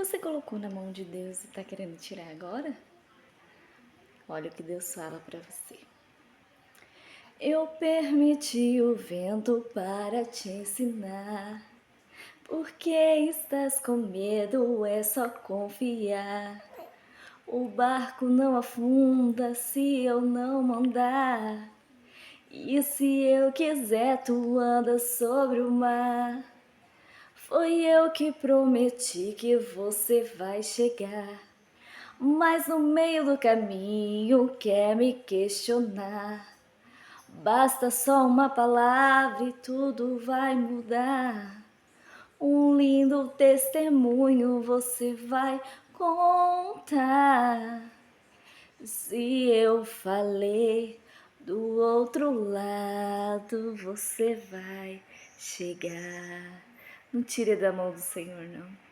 Você colocou na mão de Deus e está querendo tirar agora? Olha o que Deus fala para você. Eu permiti o vento para te ensinar. Porque estás com medo, é só confiar. O barco não afunda se eu não mandar. E se eu quiser, tu andas sobre o mar. Foi eu que prometi que você vai chegar. Mas no meio do caminho quer me questionar. Basta só uma palavra e tudo vai mudar. Um lindo testemunho você vai contar. Se eu falei do outro lado, você vai chegar. Não tire da mão do Senhor, não.